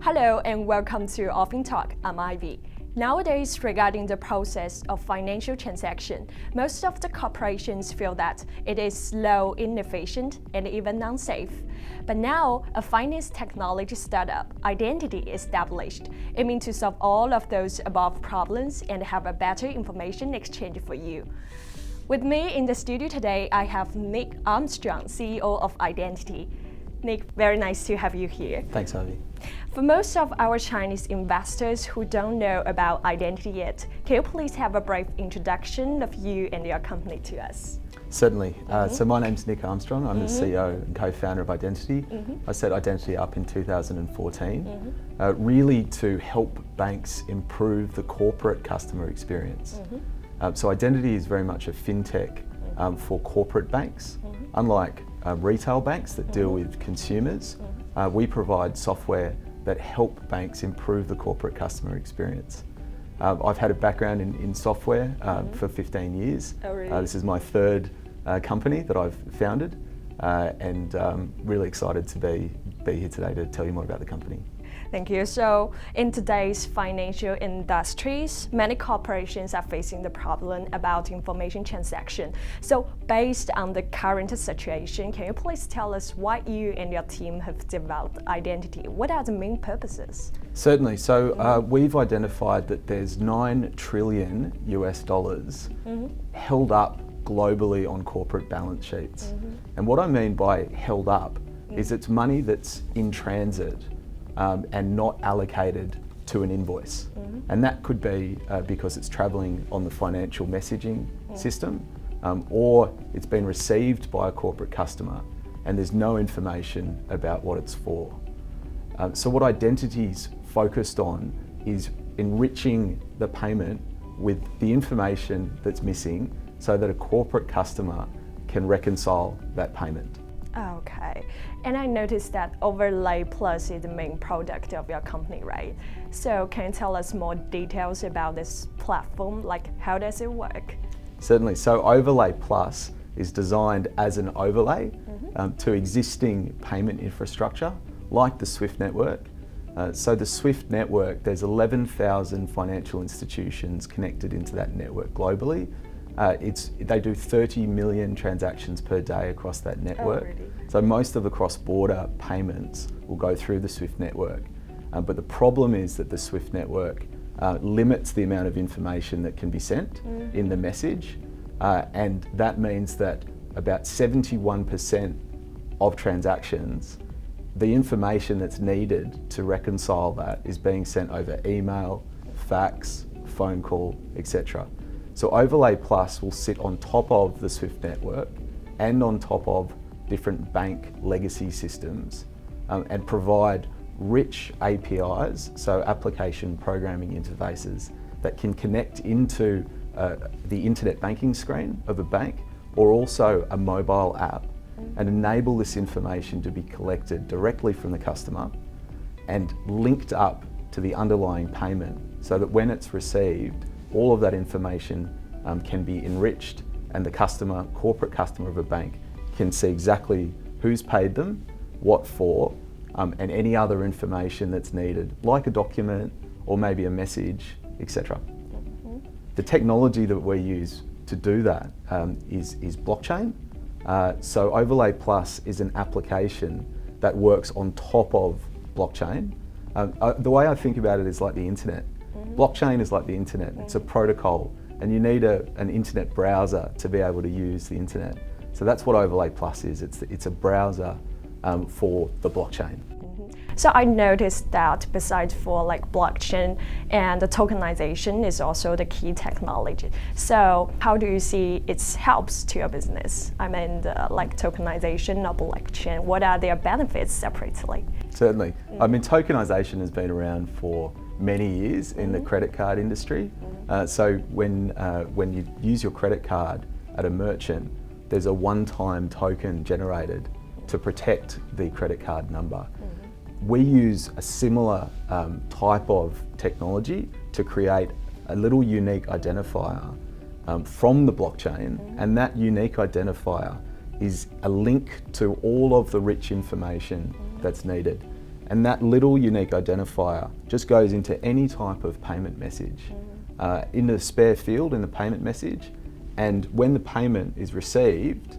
Hello and welcome to Offering Talk. I'm Ivy. Nowadays, regarding the process of financial transaction, most of the corporations feel that it is slow, inefficient, and even unsafe. But now, a finance technology startup, Identitii, established, aiming to solve all of those above problems and have a better information exchange for you. With me in the studio today, I have Nick Armstrong, CEO of Identitii. Nick, very nice to have you here. Thanks, Ivy. For most of our Chinese investors who don't know about Identitii yet, can you please have a brief introduction of you and your company to us? Certainly. So my name's Nick Armstrong. I'm the CEO and co-founder of Identitii. I set Identitii up in 2014, really to help banks improve the corporate customer experience. So Identitii is very much a fintech for corporate banks. Unlike retail banks that deal with consumers, we provide software that help banks improve the corporate customer experience. I've had a background in software for 15 years. Oh, really? This is my third company that I've founded, and really excited to be here today to tell you more about the company. Thank you. So, in today's financial industries, many corporations are facing the problem about information transaction. So, based on the current situation, can you please tell us why you and your team have developed Identitii? What are the main purposes? Certainly. So, we've identified that there's $9 trillion held up globally on corporate balance sheets. And what I mean by held up is it's money that's in transit and not allocated to an invoice. And that could be because it's travelling on the financial messaging system, or it's been received by a corporate customer and there's no information about what it's for. So what Identitii's focused on is enriching the payment with the information that's missing so that a corporate customer can reconcile that payment. Okay, and I noticed that Overlay Plus is the main product of your company, right? So can you tell us more details about this platform? Like, how does it work? Certainly. So Overlay Plus is designed as an overlay to existing payment infrastructure, like the SWIFT network. So the SWIFT network, there's 11,000 financial institutions connected into that network globally. They do 30 million transactions per day across that network. Oh, really? So most of the cross-border payments will go through the SWIFT network. But the problem is that the SWIFT network limits the amount of information that can be sent in the message. And that means that about 71% of transactions, the information that's needed to reconcile that is being sent over email, fax, phone call, etc. So Overlay Plus will sit on top of the SWIFT network and on top of different bank legacy systems and provide rich APIs, so application programming interfaces, that can connect into the internet banking screen of a bank or also a mobile app and enable this information to be collected directly from the customer and linked up to the underlying payment so that when it's received, all of that information can be enriched and the corporate customer of a bank can see exactly who's paid them, what for, and any other information that's needed, like a document or maybe a message, etc. The technology that we use to do that is blockchain. So Overlay Plus is an application that works on top of blockchain. The way I think about it is like the internet. Blockchain is like the internet. It's a protocol, and you need an internet browser to be able to use the internet. So that's what Overlay Plus is. It's a browser for the blockchain. So I noticed that besides for like blockchain and the tokenization is also the key technology. So how do you see its helps to your business? I mean, like tokenization or blockchain, what are their benefits separately? Certainly. I mean, tokenization has been around for many years in the credit card industry. So when you use your credit card at a merchant, there's a one-time token generated to protect the credit card number. We use a similar type of technology to create a little unique identifier from the blockchain, and that unique identifier is a link to all of the rich information that's needed. And that little unique identifier just goes into any type of payment message in the spare field in the payment message. And when the payment is received,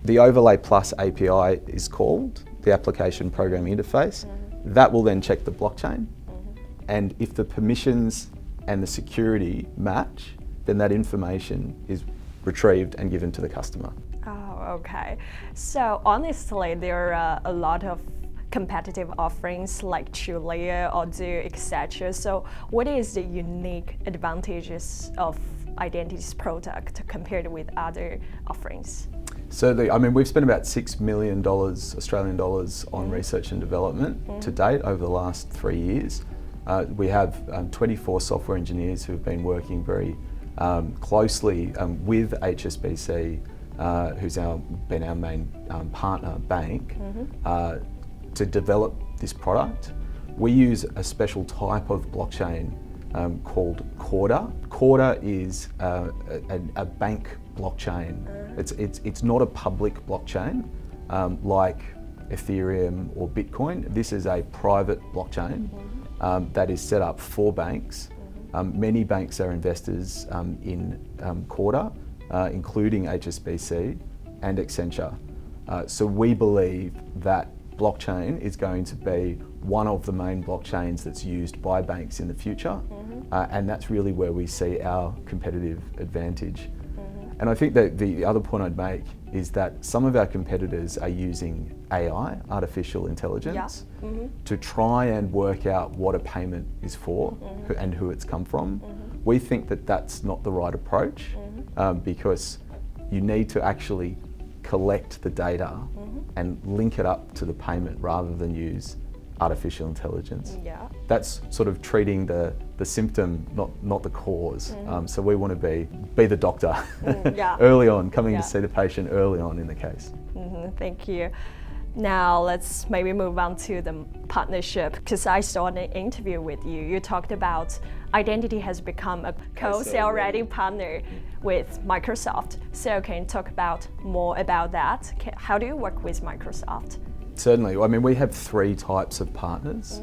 the Overlay Plus API is called, the application programming interface. That will then check the blockchain. And if the permissions and the security match, then that information is retrieved and given to the customer. Oh, okay. So honestly, there are a lot of competitive offerings like Trulia, Odoo, etc. So what is the unique advantages of Identitie's product compared with other offerings? So we've spent about $6 million Australian dollars on research and development to date over the last 3 years. We have 24 software engineers who have been working very closely with HSBC, who's been our main partner bank, to develop this product. We use a special type of blockchain called Corda. Corda is a bank blockchain. It's not a public blockchain like Ethereum or Bitcoin. This is a private blockchain that is set up for banks. Many banks are investors in Corda, including HSBC and Accenture. So we believe that blockchain is going to be one of the main blockchains that's used by banks in the future, and that's really where we see our competitive advantage. And I think that the other point I'd make is that some of our competitors are using AI, artificial intelligence, to try and work out what a payment is for and who it's come from. We think that that's not the right approach because you need to actually collect the data and link it up to the payment rather than use artificial intelligence. Yeah. That's sort of treating the symptom, not the cause. So we want to be the doctor early on, coming to see the patient early on in the case. Thank you. Now let's maybe move on to the partnership, because I saw in an interview with you, you talked about Identitii has become a co-sale ready partner with Microsoft. So can you talk more about that? How do you work with Microsoft? Certainly. I mean, we have 3 types of partners.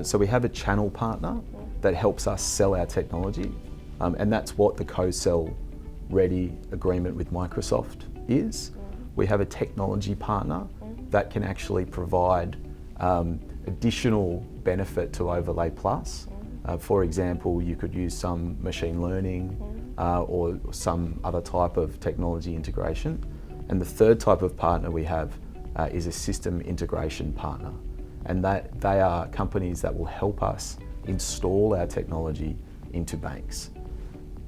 So we have a channel partner that helps us sell our technology, and that's what the co-sell ready agreement with Microsoft is. We have a technology partner that can actually provide additional benefit to Overlay Plus. For example, you could use some machine learning or some other type of technology integration. And the third type of partner we have is a system integration partner. And they are companies that will help us install our technology into banks.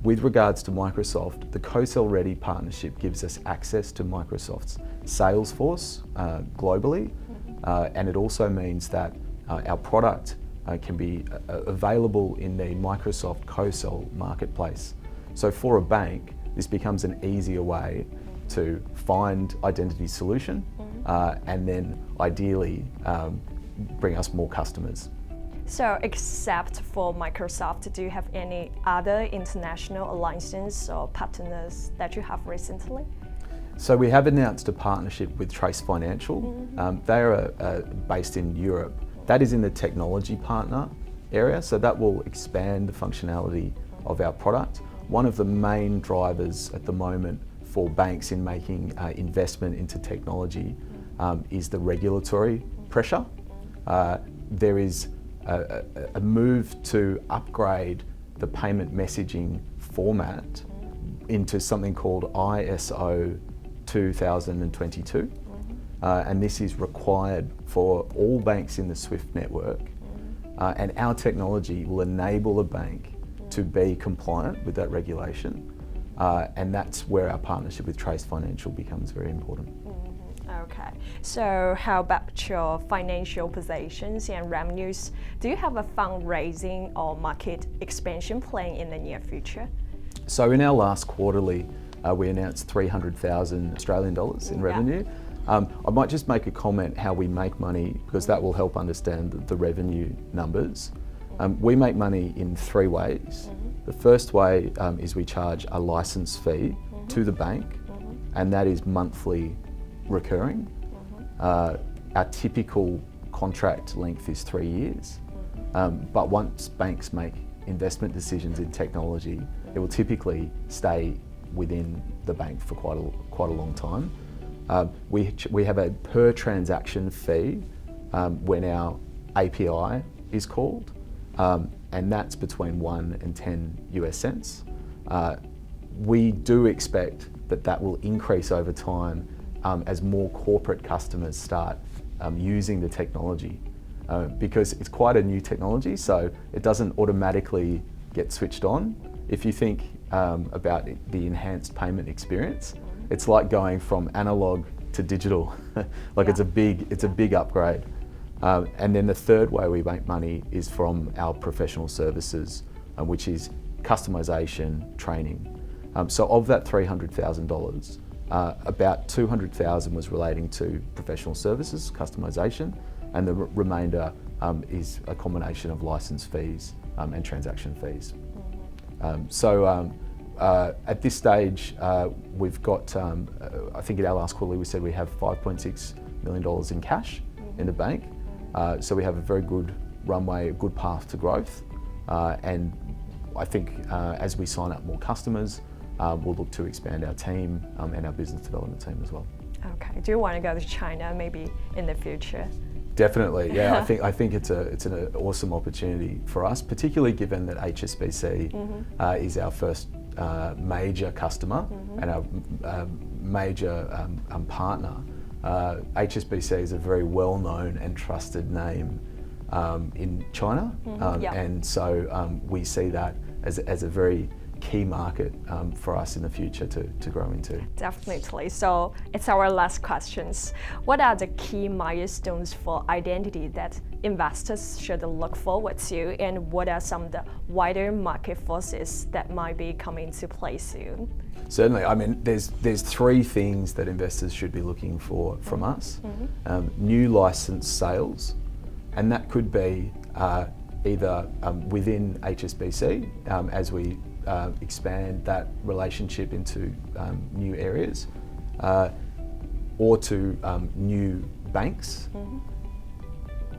With regards to Microsoft, the co-sell ready partnership gives us access to Microsoft's sales force globally, and it also means that our product can be available in the Microsoft co-sell marketplace. So for a bank, this becomes an easier way to find Identitie's solution and then ideally bring us more customers. So except for Microsoft, do you have any other international alliances or partners that you have recently? So we have announced a partnership with Trace Financial. They are based in Europe. That is in the technology partner area, so that will expand the functionality of our product. One of the main drivers at the moment for banks in making investment into technology is the regulatory pressure. There is a move to upgrade the payment messaging format into something called ISO 2022, and this is required for all banks in the SWIFT network, and our technology will enable a bank to be compliant with that regulation, and that's where our partnership with Trace Financial becomes very important. Okay, so how about your financial positions and revenues? Do you have a fundraising or market expansion plan in the near future? So in our last quarterly, we announced 300,000 Australian dollars in revenue. I might just make a comment how we make money, because that will help understand the revenue numbers. We make money in 3 ways. The first way is we charge a license fee to the bank, and that is monthly recurring. Our typical contract length is 3 years. But once banks make investment decisions in technology, it will typically stay within the bank for quite a long time. We have a per transaction fee when our API is called, and that's between 1 and 10 US cents. We do expect that will increase over time as more corporate customers start using the technology, because it's quite a new technology, so it doesn't automatically get switched on. If you think about the enhanced payment experience, it's like going from analog to digital. It's a big upgrade. And then the third way we make money is from our professional services, which is customization training. So of that $300,000, about $200,000 was relating to professional services, customization, and the remainder is a combination of license fees and transaction fees. At this stage, we've got, I think at our last quarterly we said we have $5.6 million in cash in the bank. So we have a very good runway, a good path to growth. And I think as we sign up more customers, we'll look to expand our team and our business development team as well. Okay. Do you want to go to China maybe in the future? Definitely, yeah. I think it's an awesome opportunity for us, particularly given that HSBC is our first major customer and our major partner. HSBC is a very well-known and trusted name in China, and so we see that as a very key market for us in the future to grow into. Definitely. So it's our last questions. What are the key milestones for Identitii that investors should look forward to, and what are some of the wider market forces that might be coming to play soon? Certainly. I mean, there's 3 things that investors should be looking for from us. New license sales, and that could be either within HSBC as we expand that relationship into new areas, or to new banks,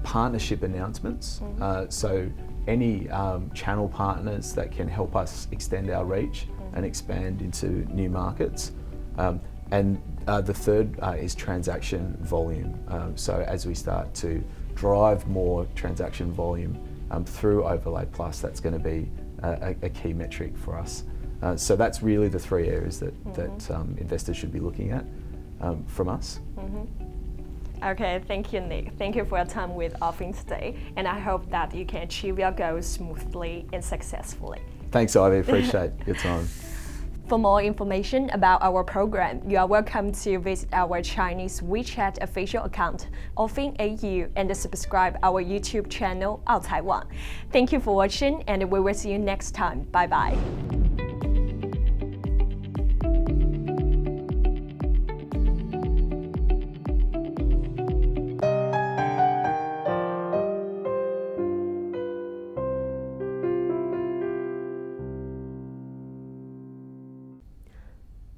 partnership announcements, so any channel partners that can help us extend our reach and expand into new markets. And the third is transaction volume. So as we start to drive more transaction volume through Overlay Plus, that's going to be a key metric for us. So that's really the 3 areas that investors should be looking at from us. Okay, thank you, Nick. Thank you for your time with Offing today, and I hope that you can achieve your goals smoothly and successfully. Thanks, Ivy. Appreciate your time. For more information about our program, you are welcome to visit our Chinese WeChat official account, Offing AU, and subscribe our YouTube channel, 澳台网. Thank you for watching, and we will see you next time. Bye bye.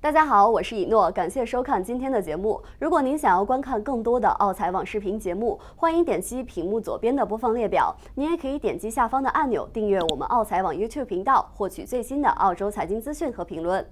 大家好，我是以诺，感谢收看今天的节目。如果您想要观看更多的澳财网视频节目，欢迎点击屏幕左边的播放列表。您也可以点击下方的按钮订阅我们澳财网 YouTube 频道，获取最新的澳洲财经资讯和评论。